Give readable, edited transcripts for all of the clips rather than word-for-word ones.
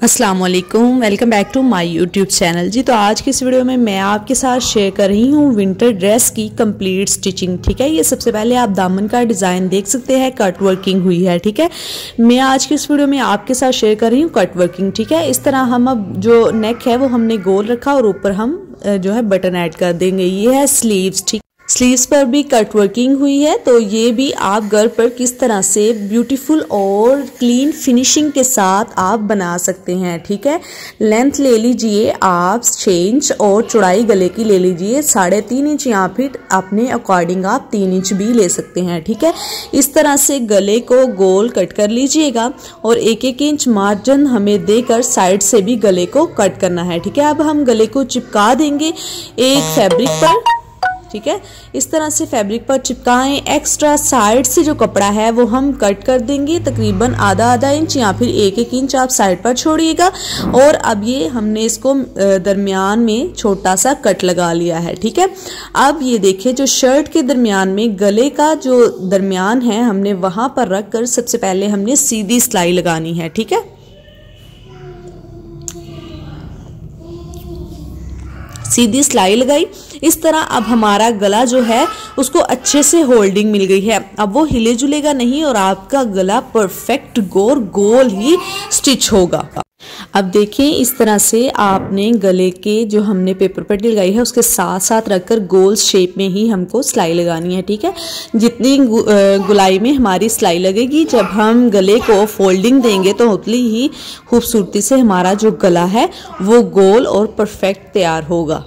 अस्सलाम वालेकुम, welcome back to my YouTube channel. जी तो आज की इस वीडियो में मैं आपके साथ शेयर कर रही हूँ विंटर ड्रेस की कंप्लीट स्टिचिंग। ठीक है, ये सबसे पहले आप दामन का डिज़ाइन देख सकते हैं, कट वर्किंग हुई है। ठीक है, मैं आज की इस वीडियो में आपके साथ शेयर कर रही हूँ कट वर्किंग। ठीक है, इस तरह हम अब जो नेक है वो हमने गोल रखा और ऊपर हम जो है बटन ऐड कर देंगे। ये है स्लीव्स। ठीक, स्लीव्स पर भी कट वर्किंग हुई है, तो ये भी आप घर पर किस तरह से ब्यूटीफुल और क्लीन फिनिशिंग के साथ आप बना सकते हैं। ठीक है, लेंथ ले लीजिए आप 6 इंच और चौड़ाई गले की ले लीजिए 3.5 इंच या फिर अपने अकॉर्डिंग आप 3 इंच भी ले सकते हैं। ठीक है, इस तरह से गले को गोल कट कर लीजिएगा और 1-1 इंच मार्जिन हमें देकर साइड से भी गले को कट करना है। ठीक है, अब हम गले को चिपका देंगे एक फैब्रिक पर। ठीक है, इस तरह से फैब्रिक पर चिपकाएं। एक्स्ट्रा साइड से जो कपड़ा है वो हम कट कर देंगे, तकरीबन आधा इंच या फिर 1-1 इंच आप साइड पर छोड़िएगा। और अब ये हमने इसको दरमियान में छोटा सा कट लगा लिया है। ठीक है, अब ये देखिए जो शर्ट के दरमियान में गले का जो दरमियान है हमने वहां पर रख कर सबसे पहले हमने सीधी सिलाई लगानी है। ठीक है, सीधी सिलाई लगाई। इस तरह अब हमारा गला जो है उसको अच्छे से होल्डिंग मिल गई है। अब वो हिले जुलेगा नहीं और आपका गला परफेक्ट गोल ही स्टिच होगा। अब देखिए इस तरह से आपने गले के जो हमने पेपर पट्टी लगाई है उसके साथ साथ रखकर गोल शेप में ही हमको सिलाई लगानी है। ठीक है, जितनी गुलाई में हमारी सिलाई लगेगी, जब हम गले को फोल्डिंग देंगे तो उतनी ही खूबसूरती से हमारा जो गला है वो गोल और परफेक्ट तैयार होगा।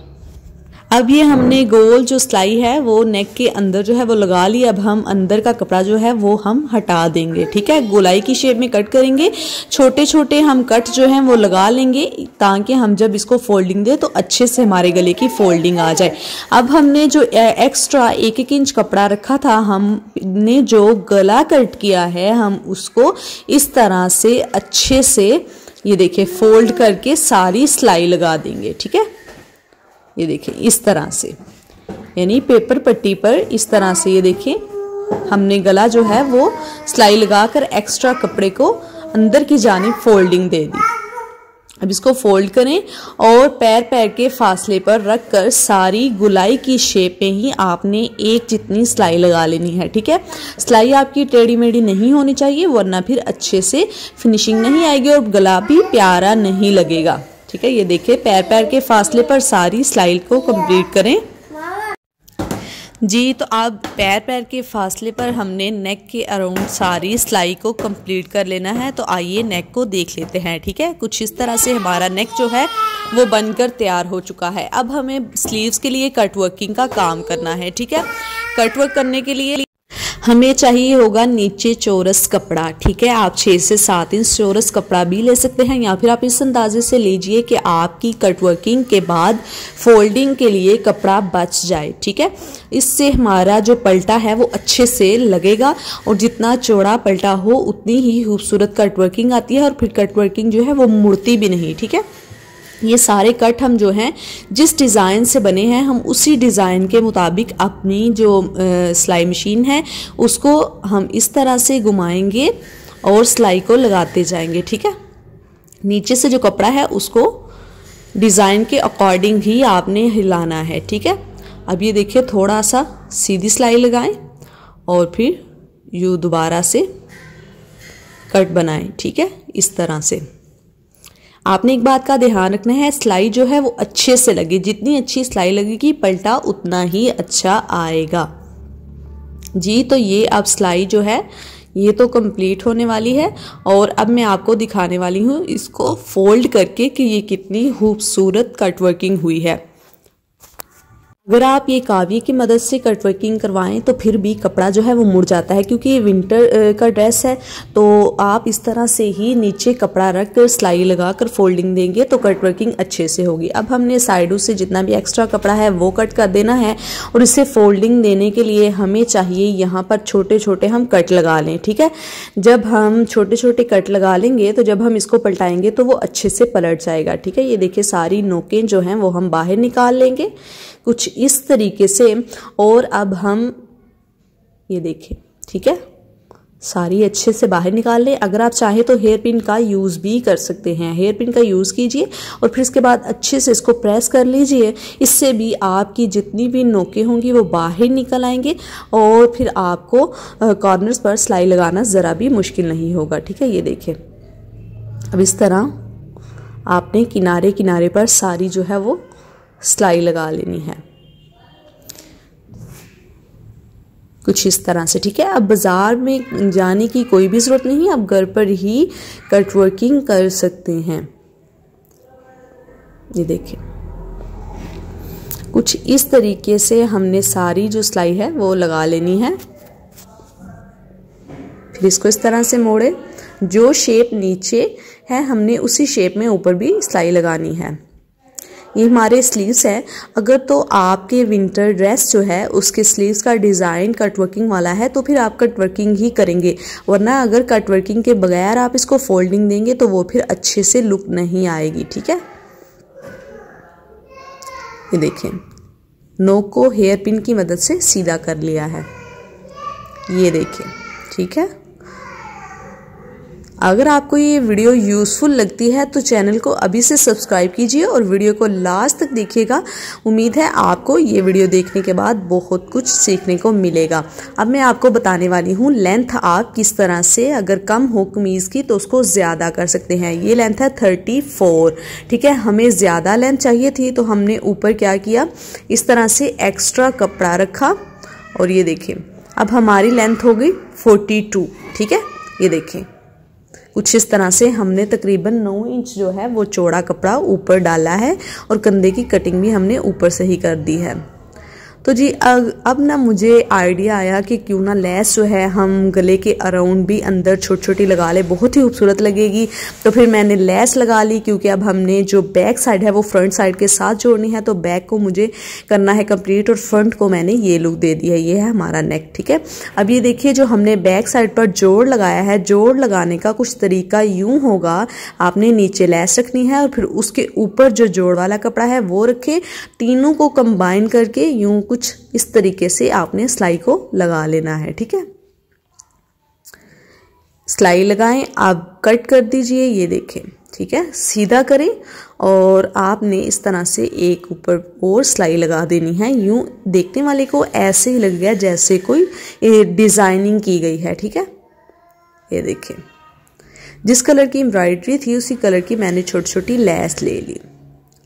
अब ये हमने गोल जो सिलाई है वो नेक के अंदर जो है वो लगा ली। अब हम अंदर का कपड़ा जो है वो हम हटा देंगे। ठीक है, गोलाई की शेप में कट करेंगे, छोटे छोटे हम कट जो हैं वो लगा लेंगे ताकि हम जब इसको फोल्डिंग दें तो अच्छे से हमारे गले की फोल्डिंग आ जाए। अब हमने जो एक्स्ट्रा 1-1 इंच कपड़ा रखा था, हमने जो गला कट किया है हम उसको इस तरह से अच्छे से ये देखिए फोल्ड करके सारी सिलाई लगा देंगे। ठीक है, ये देखिए इस तरह से, यानी पेपर पट्टी पर इस तरह से ये देखिए हमने गला जो है वो सिलाई लगाकर एक्स्ट्रा कपड़े को अंदर की जानिब फोल्डिंग दे दी। अब इसको फोल्ड करें और पैर के फासले पर रखकर सारी गुलाई की शेप में ही आपने एक जितनी सिलाई लगा लेनी है। ठीक है, सिलाई आपकी टेढ़ी मेढ़ी नहीं होनी चाहिए वरना फिर अच्छे से फिनिशिंग नहीं आएगी और गला भी प्यारा नहीं लगेगा। ठीक है, ये देखिए पैर के फासले पर सारी सिलाई को कंप्लीट करें। जी तो अब पैर के फासले पर हमने नेक के अराउंड सारी सिलाई को कंप्लीट कर लेना है। तो आइए नेक को देख लेते हैं। ठीक है, कुछ इस तरह से हमारा नेक जो है वो बनकर तैयार हो चुका है। अब हमें स्लीव्स के लिए कट वर्किंग का काम करना है। ठीक है, कट वर्क करने के लिए हमें चाहिए होगा नीचे चौरस कपड़ा। ठीक है, आप 6 से 7 इंच चौरस कपड़ा भी ले सकते हैं या फिर आप इस अंदाजे से लीजिए कि आपकी कट वर्किंग के बाद फोल्डिंग के लिए कपड़ा बच जाए। ठीक है, इससे हमारा जो पलटा है वो अच्छे से लगेगा और जितना चौड़ा पलटा हो उतनी ही खूबसूरत कट वर्किंग आती है और फिर कट वर्किंग जो है वो मुड़ती भी नहीं। ठीक है, ये सारे कट हम जो हैं जिस डिज़ाइन से बने हैं हम उसी डिज़ाइन के मुताबिक अपनी जो सिलाई मशीन है उसको हम इस तरह से घुमाएंगे और सिलाई को लगाते जाएंगे। ठीक है, नीचे से जो कपड़ा है उसको डिज़ाइन के अकॉर्डिंग ही आपने हिलाना है। ठीक है, अब ये देखिए थोड़ा सा सीधी सिलाई लगाएं और फिर यूँ दोबारा से कट बनाएं। ठीक है, इस तरह से आपने एक बात का ध्यान रखना है, सिलाई जो है वो अच्छे से लगे। जितनी अच्छी सिलाई लगेगी पलटा उतना ही अच्छा आएगा। जी तो ये अब सिलाई जो है ये तो कंप्लीट होने वाली है और अब मैं आपको दिखाने वाली हूँ इसको फोल्ड करके कि ये कितनी खूबसूरत कट वर्किंग हुई है। अगर आप ये कावी की मदद से कट वर्किंग करवाएं तो फिर भी कपड़ा जो है वो मुड़ जाता है, क्योंकि ये विंटर का ड्रेस है। तो आप इस तरह से ही नीचे कपड़ा रख कर सिलाई लगा कर फोल्डिंग देंगे तो कट वर्किंग अच्छे से होगी। अब हमने साइडों से जितना भी एक्स्ट्रा कपड़ा है वो कट कर देना है और इसे फोल्डिंग देने के लिए हमें चाहिए यहाँ पर छोटे छोटे हम कट लगा लें। ठीक है, जब हम छोटे छोटे कट लगा लेंगे तो जब हम इसको पलटाएंगे तो वो अच्छे से पलट जाएगा। ठीक है, ये देखिए सारी नोकें जो हैं वो हम बाहर निकाल लेंगे कुछ इस तरीके से। और अब हम ये देखें, ठीक है, सारी अच्छे से बाहर निकाल लें। अगर आप चाहें तो हेयर पिन का यूज़ भी कर सकते हैं, हेयर पिन का यूज़ कीजिए और फिर इसके बाद अच्छे से इसको प्रेस कर लीजिए। इससे भी आपकी जितनी भी नोकें होंगी वो बाहर निकल आएंगे और फिर आपको कॉर्नर्स पर सिलाई लगाना ज़रा भी मुश्किल नहीं होगा। ठीक है, ये देखिए अब इस तरह आपने किनारे किनारे पर सारी जो है वो सिलाई लगा लेनी है कुछ इस तरह से। ठीक है, अब बाज़ार में जाने की कोई भी ज़रूरत नहीं, आप घर पर ही कट वर्किंग कर सकते हैं। ये देखिए कुछ इस तरीके से हमने सारी जो सिलाई है वो लगा लेनी है। फिर इसको इस तरह से मोड़े, जो शेप नीचे है हमने उसी शेप में ऊपर भी सिलाई लगानी है। ये हमारे स्लीव्स है। अगर तो आपके विंटर ड्रेस जो है उसके स्लीव्स का डिज़ाइन कट वर्किंग वाला है तो फिर आप कट वर्किंग ही करेंगे, वरना अगर कट वर्किंग के बगैर आप इसको फोल्डिंग देंगे तो वो फिर अच्छे से लुक नहीं आएगी। ठीक है, ये देखें नोक को हेयर पिन की मदद से सीधा कर लिया है, ये देखिए। ठीक है, अगर आपको ये वीडियो यूज़फुल लगती है तो चैनल को अभी से सब्सक्राइब कीजिए और वीडियो को लास्ट तक देखिएगा। उम्मीद है आपको ये वीडियो देखने के बाद बहुत कुछ सीखने को मिलेगा। अब मैं आपको बताने वाली हूँ लेंथ आप किस तरह से, अगर कम हो कमीज़ की तो उसको ज़्यादा कर सकते हैं। ये लेंथ है 34। ठीक है, हमें ज़्यादा लेंथ चाहिए थी तो हमने ऊपर क्या किया, इस तरह से एक्स्ट्रा कपड़ा रखा और ये देखिए अब हमारी लेंथ हो गई 42। ठीक है, ये देखिए कुछ इस तरह से हमने तकरीबन 9 इंच जो है वो चौड़ा कपड़ा ऊपर डाला है और कंधे की कटिंग भी हमने ऊपर से ही कर दी है। तो जी अब ना मुझे आइडिया आया कि क्यों ना लेस जो है हम गले के अराउंड भी अंदर छोटी छोटी लगा ले, बहुत ही खूबसूरत लगेगी। तो फिर मैंने लेस लगा ली, क्योंकि अब हमने जो बैक साइड है वो फ्रंट साइड के साथ जोड़नी है, तो बैक को मुझे करना है कंप्लीट और फ्रंट को मैंने ये लुक दे दिया। ये है हमारा नेक। ठीक है, अब ये देखिए जो हमने बैक साइड पर जोड़ लगाया है, जोड़ लगाने का कुछ तरीका यूं होगा, आपने नीचे लेस रखनी है और फिर उसके ऊपर जो जोड़ वाला कपड़ा है वो रखे, तीनों को कंबाइन करके यूं कुछ इस तरीके से आपने सिलाई को लगा लेना है। ठीक है, सिलाई लगाएं, आप कट कर दीजिए, ये देखें। ठीक है, सीधा करें और आपने इस तरह से एक ऊपर और सिलाई लगा देनी है। यूं देखने वाले को ऐसे ही लग गया जैसे कोई डिजाइनिंग की गई है। ठीक है, ये देखें जिस कलर की एम्ब्रॉयडरी थी उसी कलर की मैंने छोटी छोटी लेस ले ली।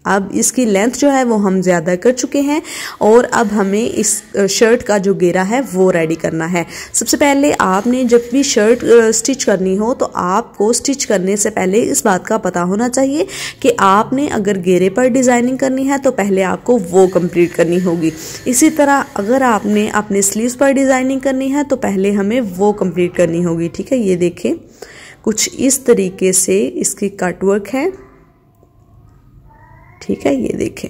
अब इसकी लेंथ जो है वो हम ज़्यादा कर चुके हैं और अब हमें इस शर्ट का जो घेरा है वो रेडी करना है। सबसे पहले आपने जब भी शर्ट स्टिच करनी हो तो आपको स्टिच करने से पहले इस बात का पता होना चाहिए कि आपने अगर घेरे पर डिज़ाइनिंग करनी है तो पहले आपको वो कंप्लीट करनी होगी। इसी तरह अगर आपने अपने स्लीव्स पर डिज़ाइनिंग करनी है तो पहले हमें वो कंप्लीट करनी होगी। ठीक है, ये देखें कुछ इस तरीके से इसकी कटवर्क है। ठीक है, ये देखें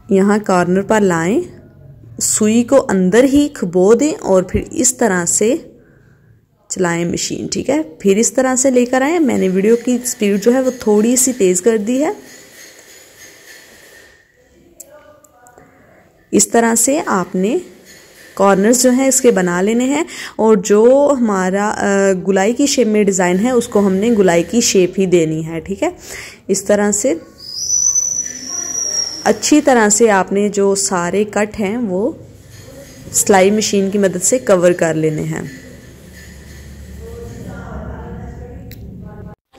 यहाँ कॉर्नर पर लाएं, सुई को अंदर ही खबो दें और फिर इस तरह से चलाएं मशीन। ठीक है, फिर इस तरह से लेकर आए। मैंने वीडियो की स्पीड जो है वो थोड़ी सी तेज कर दी है। इस तरह से आपने कॉर्नर्स जो है इसके बना लेने हैं और जो हमारा गुलाई की शेप में डिज़ाइन है उसको हमने गुलाई की शेप ही देनी है। ठीक है, इस तरह से अच्छी तरह से आपने जो सारे कट हैं वो सिलाई मशीन की मदद से कवर कर लेने हैं।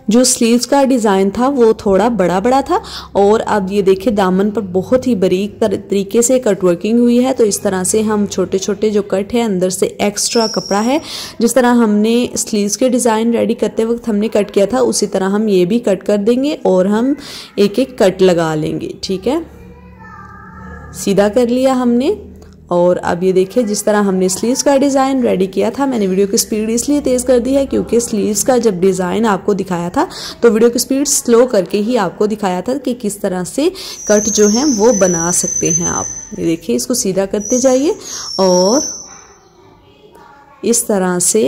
जो स्लीव्स का डिज़ाइन था वो थोड़ा बड़ा बड़ा था और अब ये देखिए दामन पर बहुत ही बारीक तरीके से कट वर्किंग हुई है। तो इस तरह से हम छोटे छोटे जो कट है अंदर से एक्स्ट्रा कपड़ा है, जिस तरह हमने स्लीव्स के डिज़ाइन रेडी करते वक्त हमने कट किया था उसी तरह हम ये भी कट कर देंगे और हम एक एक कट लगा लेंगे। ठीक है, सीधा कर लिया हमने और अब ये देखिए जिस तरह हमने स्लीव्स का डिज़ाइन रेडी किया था। मैंने वीडियो की स्पीड इसलिए तेज़ कर दी है क्योंकि स्लीव्स का जब डिज़ाइन आपको दिखाया था तो वीडियो की स्पीड स्लो करके ही आपको दिखाया था कि किस तरह से कट जो है वो बना सकते हैं आप। ये देखिए इसको सीधा करते जाइए और इस तरह से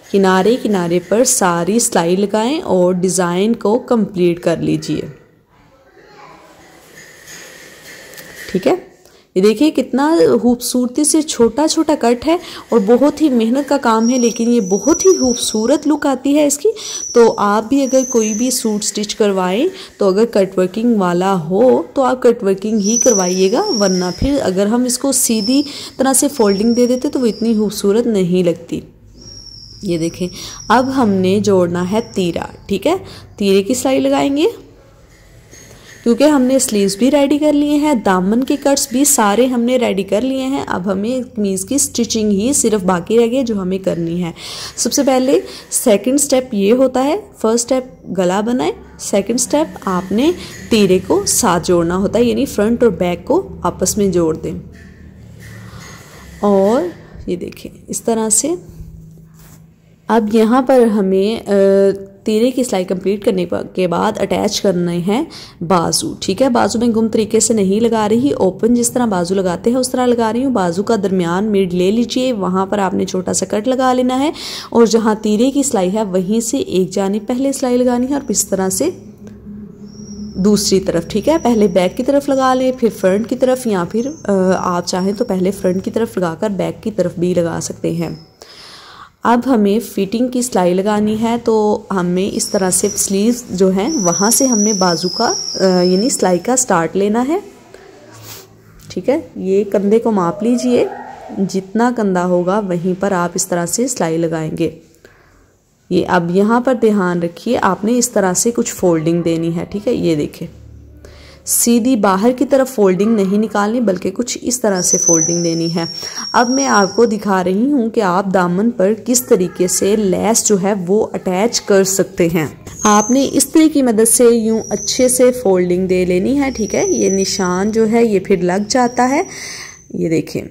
किनारे किनारे पर सारी सिलाई लगाएं और डिज़ाइन को कंप्लीट कर लीजिए। ठीक है, ये देखिए कितना खूबसूरती से छोटा छोटा कट है और बहुत ही मेहनत का काम है, लेकिन ये बहुत ही खूबसूरत लुक आती है इसकी। तो आप भी अगर कोई भी सूट स्टिच करवाएं तो अगर कट वर्किंग वाला हो तो आप कट वर्किंग ही करवाइएगा, वरना फिर अगर हम इसको सीधी तरह से फोल्डिंग दे देते तो वो इतनी खूबसूरत नहीं लगती। ये देखें, अब हमने जोड़ना है तीरा। ठीक है, तीरे की सिलाई लगाएंगे क्योंकि हमने स्लीव्स भी रेडी कर लिए हैं, दामन के कट्स भी सारे हमने रेडी कर लिए हैं। अब हमें कमीज़ की स्टिचिंग ही सिर्फ बाकी रह गई जो हमें करनी है। सबसे पहले सेकंड स्टेप ये होता है, फर्स्ट स्टेप गला बनाएं, सेकंड स्टेप आपने तीरे को साथ जोड़ना होता है, यानी फ्रंट और बैक को आपस में जोड़ दें। और ये देखें इस तरह से। अब यहाँ पर हमें तीरे की सिलाई कंप्लीट करने के बाद अटैच करने हैं बाजू। ठीक है, बाजू में गुम तरीके से नहीं लगा रही, ओपन जिस तरह बाजू लगाते हैं उस तरह लगा रही हूँ। बाजू का दरमियान मिड ले लीजिए, वहाँ पर आपने छोटा सा कट लगा लेना है और जहाँ तीरे की सिलाई है वहीं से एक जानिब पहले सिलाई लगानी है और इस तरह से दूसरी तरफ। ठीक है, पहले बैक की तरफ लगा लें, फिर फ्रंट की तरफ, या फिर आप चाहें तो पहले फ्रंट की तरफ लगाकर बैक की तरफ भी लगा सकते हैं। अब हमें फिटिंग की सिलाई लगानी है, तो हमें इस तरह से स्लीव्स जो हैं वहाँ से हमने बाजू का यानी सिलाई का स्टार्ट लेना है। ठीक है, ये कंधे को माप लीजिए, जितना कंधा होगा वहीं पर आप इस तरह से सिलाई लगाएंगे। ये अब यहाँ पर ध्यान रखिए, आपने इस तरह से कुछ फोल्डिंग देनी है। ठीक है, ये देखें, सीधी बाहर की तरफ फोल्डिंग नहीं निकालनी बल्कि कुछ इस तरह से फोल्डिंग देनी है। अब मैं आपको दिखा रही हूँ कि आप दामन पर किस तरीके से लेस जो है वो अटैच कर सकते हैं। आपने इस तरह की मदद से यूँ अच्छे से फोल्डिंग दे लेनी है। ठीक है, ये निशान जो है ये फिर लग जाता है। ये देखें,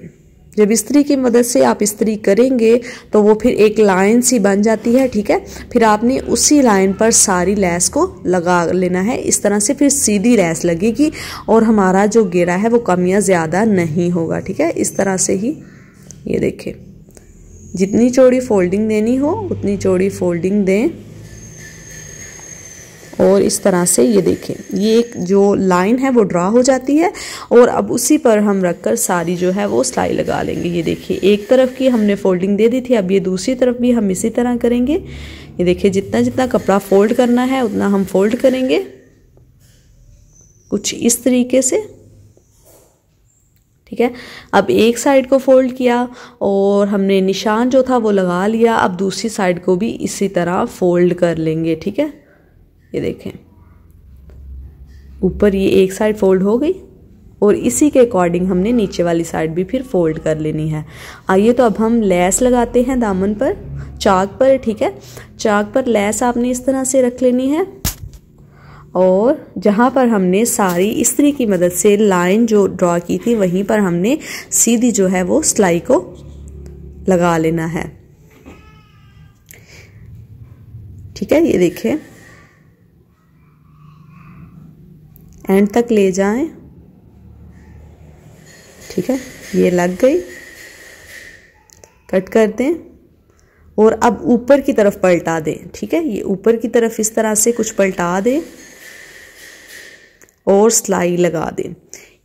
जब इस्त्री की मदद से आप इस्त्री करेंगे तो वो फिर एक लाइन सी बन जाती है। ठीक है, फिर आपने उसी लाइन पर सारी लेस को लगा लेना है। इस तरह से फिर सीधी लेस लगेगी और हमारा जो घेरा है वो कम या ज़्यादा नहीं होगा। ठीक है, इस तरह से ही ये देखें, जितनी चौड़ी फोल्डिंग देनी हो उतनी चौड़ी फोल्डिंग दें और इस तरह से ये देखें, ये एक जो लाइन है वो ड्रा हो जाती है और अब उसी पर हम रखकर सारी जो है वो सिलाई लगा लेंगे। ये देखिए, एक तरफ की हमने फोल्डिंग दे दी थी, अब ये दूसरी तरफ भी हम इसी तरह करेंगे। ये देखिए, जितना जितना कपड़ा फोल्ड करना है उतना हम फोल्ड करेंगे कुछ इस तरीके से। ठीक है, अब एक साइड को फोल्ड किया और हमने निशान जो था वो लगा लिया। अब दूसरी साइड को भी इसी तरह फोल्ड कर लेंगे। ठीक है, ये देखें, ऊपर ये एक साइड फोल्ड हो गई और इसी के अकॉर्डिंग हमने नीचे वाली साइड भी फिर फोल्ड कर लेनी है। आइए तो अब हम लेस लगाते हैं दामन पर, चाक पर। ठीक है, चाक पर लेस आपने इस तरह से रख लेनी है और जहाँ पर हमने सारी इस्त्री की मदद से लाइन जो ड्रॉ की थी वहीं पर हमने सीधी जो है वो सिलाई को लगा लेना है। ठीक है, ये देखें, एंड तक ले जाएं। ठीक है, ये लग गई, कट कर दें और अब ऊपर की तरफ पलटा दें। ठीक है, ये ऊपर की तरफ इस तरह से कुछ पलटा दें और सिलाई लगा दें।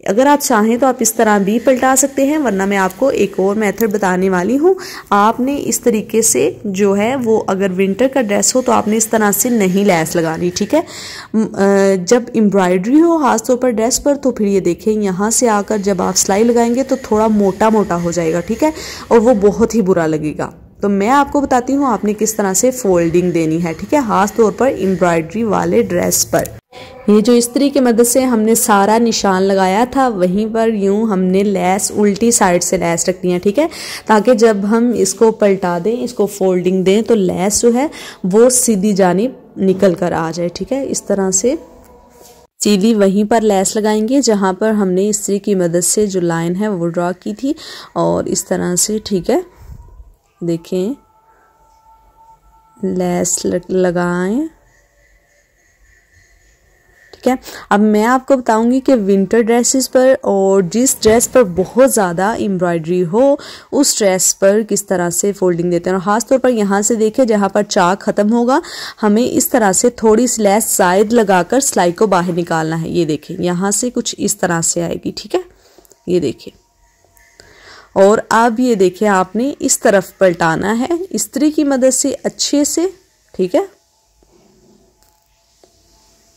अगर आप चाहें तो आप इस तरह भी पलटा सकते हैं, वरना मैं आपको एक और मेथड बताने वाली हूँ। आपने इस तरीके से जो है वो, अगर विंटर का ड्रेस हो तो आपने इस तरह से नहीं लेस लगानी। ठीक है, जब एम्ब्रॉयडरी हो खास तौर पर ड्रेस पर तो फिर ये देखें, यहाँ से आकर जब आप सिलाई लगाएंगे तो थोड़ा मोटा मोटा हो जाएगा। ठीक है, और वो बहुत ही बुरा लगेगा। तो मैं आपको बताती हूँ आपने किस तरह से फोल्डिंग देनी है। ठीक है, खास तौर पर एम्ब्रॉयडरी वाले ड्रेस पर। ये जो इस्त्री की मदद से हमने सारा निशान लगाया था वहीं पर यूं हमने लेस उल्टी साइड से लेस रखनी है। ठीक है, ताकि जब हम इसको पलटा दें, इसको फोल्डिंग दें तो लेस जो है वो सीधी जानिब निकल कर आ जाए। ठीक है, इस तरह से सीधी वहीं पर लेस लगाएंगे जहां पर हमने इस्त्री की मदद से जो लाइन है वो ड्रॉ की थी और इस तरह से। ठीक है, देखें, लेस लगाएं। ठीक है, अब मैं आपको बताऊंगी कि विंटर ड्रेसेस पर और जिस ड्रेस पर बहुत ज़्यादा एम्ब्रॉयडरी हो उस ड्रेस पर किस तरह से फोल्डिंग देते हैं। और ख़ास तौर पर यहाँ से देखें, जहाँ पर चाक ख़त्म होगा हमें इस तरह से थोड़ी सी लेस साइड लगाकर सिलाई को बाहर निकालना है। ये देखें, यहाँ से कुछ इस तरह से आएगी। ठीक है, ये देखिए। और अब ये देखिए आपने इस तरफ पलटाना है इस्त्री की मदद से अच्छे से, ठीक है,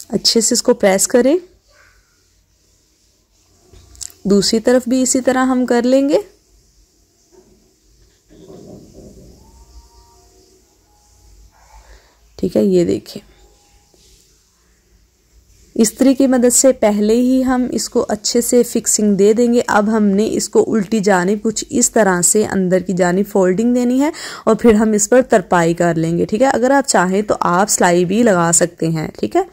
अच्छे से इसको प्रेस करें। दूसरी तरफ भी इसी तरह हम कर लेंगे। ठीक है, ये देखिए इस्त्री की मदद से पहले ही हम इसको अच्छे से फिक्सिंग दे देंगे। अब हमने इसको उल्टी जानिब कुछ इस तरह से अंदर की जानिब फोल्डिंग देनी है और फिर हम इस पर तरपाई कर लेंगे। ठीक है, अगर आप चाहें तो आप सिलाई भी लगा सकते हैं। ठीक है,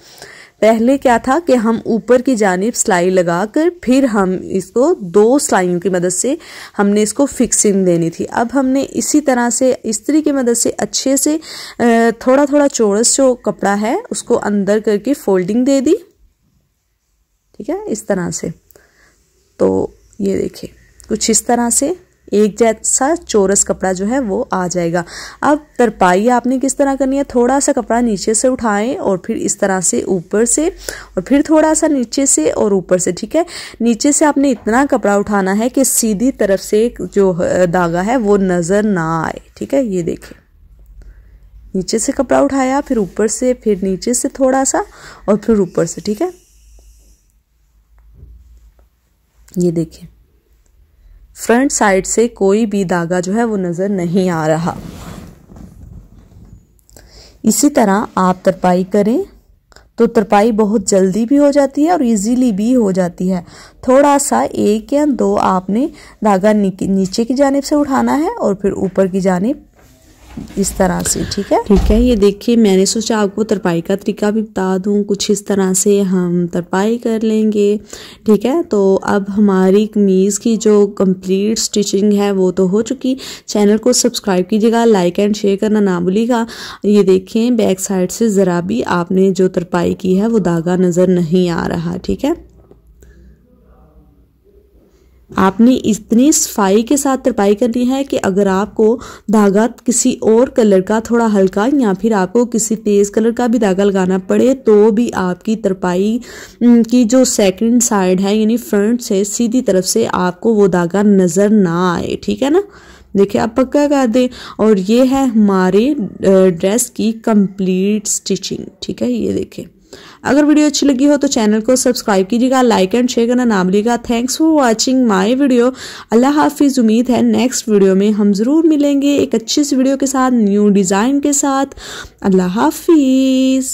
पहले क्या था कि हम ऊपर की जानिब सिलाई लगाकर फिर हम इसको 2 सिलाइयों की मदद से हमने इसको फिक्सिंग देनी थी। अब हमने इसी तरह से इस्त्री की मदद से अच्छे से थोड़ा थोड़ा चौरस जो कपड़ा है उसको अंदर करके फोल्डिंग दे दी। ठीक है, इस तरह से। तो ये देखिए कुछ इस तरह से एक जैसा चौरस कपड़ा जो है वो आ जाएगा। अब तरपाई आपने किस तरह करनी है, थोड़ा सा कपड़ा नीचे से उठाएं और फिर इस तरह से ऊपर से और फिर थोड़ा सा नीचे से और ऊपर से। ठीक है, नीचे से आपने इतना कपड़ा उठाना है कि सीधी तरफ से जो धागा है वो नजर ना आए। ठीक है, ये देखिए नीचे से कपड़ा उठाया, फिर ऊपर से, फिर नीचे से थोड़ा सा और फिर ऊपर से। ठीक है, ये देखिए फ्रंट साइड से कोई भी धागा जो है वो नजर नहीं आ रहा। इसी तरह आप तरपाई करें तो तरपाई बहुत जल्दी भी हो जाती है और इजीली भी हो जाती है। थोड़ा सा 1 या 2 आपने धागा नीचे की जानिब से उठाना है और फिर ऊपर की जानिब इस तरह से। ठीक है, ठीक है, ये देखिए मैंने सोचा आपको तरपाई का तरीका भी बता दूं। कुछ इस तरह से हम तरपाई कर लेंगे। ठीक है, तो अब हमारी कमीज़ की जो कंप्लीट स्टिचिंग है वो तो हो चुकी। चैनल को सब्सक्राइब कीजिएगा, लाइक एंड शेयर करना ना भूलिएगा। ये देखें बैक साइड से ज़रा भी आपने जो तरपाई की है वो धागा नज़र नहीं आ रहा। ठीक है, आपने इतनी सफाई के साथ तरपाई करनी है कि अगर आपको धागा किसी और कलर का थोड़ा हल्का या फिर आपको किसी तेज कलर का भी धागा लगाना पड़े तो भी आपकी तरपाई की जो सेकंड साइड है यानी फ्रंट से सीधी तरफ से आपको वो धागा नजर ना आए। ठीक है ना, देखिए आप पक्का कर दें। और ये है हमारे ड्रेस की कंप्लीट स्टिचिंग। ठीक है, ये देखें। अगर वीडियो अच्छी लगी हो तो चैनल को सब्सक्राइब कीजिएगा, लाइक एंड शेयर करना ना भूलिएगा। Thanks for watching my video. अल्लाह हाफिज़। उम्मीद है नेक्स्ट वीडियो में हम ज़रूर मिलेंगे एक अच्छी सी वीडियो के साथ, न्यू डिज़ाइन के साथ। अल्लाह हाफिज़।